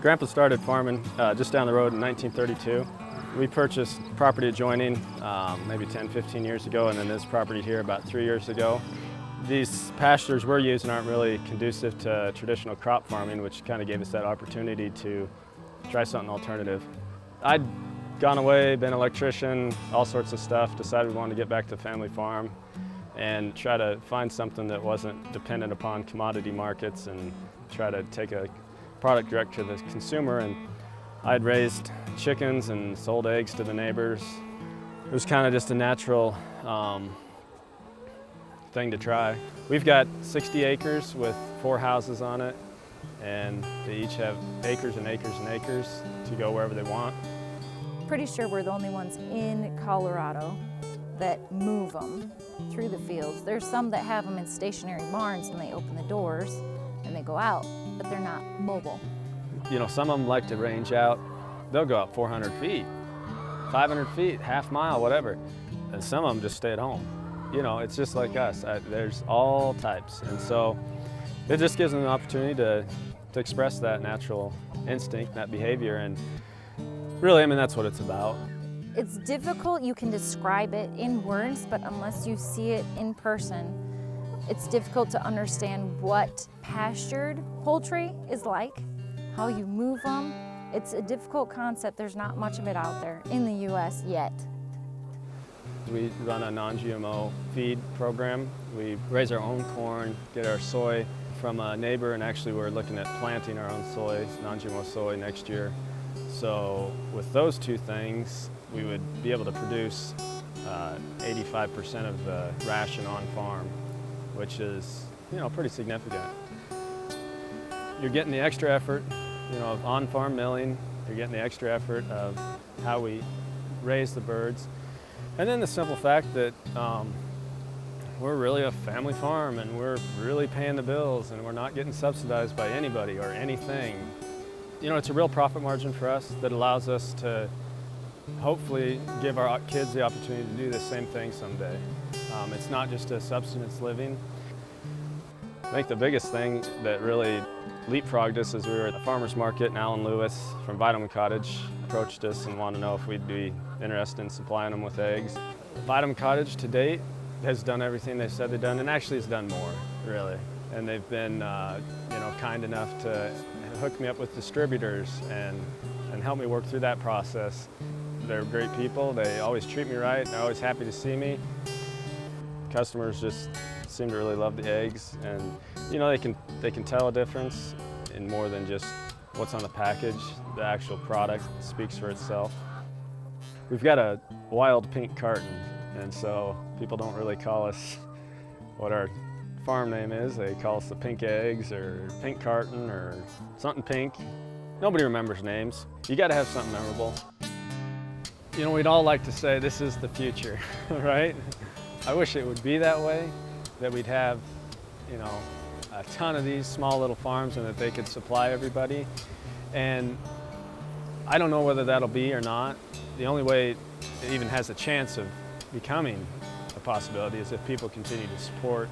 Grandpa started farming just down the road in 1932. We purchased property adjoining maybe 10, 15 years ago, and then this property here about 3 years ago. These pastures we're using aren't really conducive to traditional crop farming, which kind of gave us that opportunity to try something alternative. I'd gone away, been an electrician, all sorts of stuff, decided we wanted to get back to the family farm and try to find something that wasn't dependent upon commodity markets and try to take a product direct to the consumer. And I'd raised chickens and sold eggs to the neighbors. It was kind of just a natural thing to try. We've got 60 acres with 4 houses on it, and they each have acres and acres and acres to go wherever they want. Pretty sure we're the only ones in Colorado that move them through the fields. There's some that have them in stationary barns and they open the doors and they go out, but they're not mobile. You know, some of them like to range out. They'll go out 400 feet, 500 feet, half mile, whatever. And some of them just stay at home. You know, it's just like us. There's all types. And so it just gives them an opportunity to express that natural instinct, that behavior. And really, I mean, that's what it's about. It's difficult, you can describe it in words, but unless you see it in person, it's difficult to understand what pastured poultry is like, how you move them. It's a difficult concept. There's not much of it out there in the US yet. We run a non-GMO feed program. We raise our own corn, get our soy from a neighbor, and actually we're looking at planting our own soy, non-GMO soy next year. So with those two things, we would be able to produce 85% of the ration on farm, which is, you know, pretty significant. You're getting the extra effort, you know, of on-farm milling. You're getting the extra effort of how we raise the birds. And then the simple fact that we're really a family farm and we're really paying the bills and we're not getting subsidized by anybody or anything. You know, it's a real profit margin for us that allows us to hopefully give our kids the opportunity to do the same thing someday. It's not just a subsistence living. I think the biggest thing that really leapfrogged us is we were at the farmer's market, and Alan Lewis from Vitamin Cottage approached us and wanted to know if we'd be interested in supplying them with eggs. Vitamin Cottage to date has done everything they said they'd done, and actually has done more, really. And they've been you know, kind enough to hook me up with distributors and help me work through that process. They're great people. They always treat me right. They're always happy to see me. Customers just seem to really love the eggs, and you know, they can tell a difference in more than just what's on the package. The actual product speaks for itself. We've got a wild pink carton, and so people don't really call us what our farm name is. They call us the pink eggs or pink carton or something pink. Nobody remembers names. You got to have something memorable. You know, we'd all like to say this is the future, right? I wish it would be that way, that we'd have, you know, a ton of these small little farms and that they could supply everybody. And I don't know whether that'll be or not. The only way it even has a chance of becoming a possibility is if people continue to support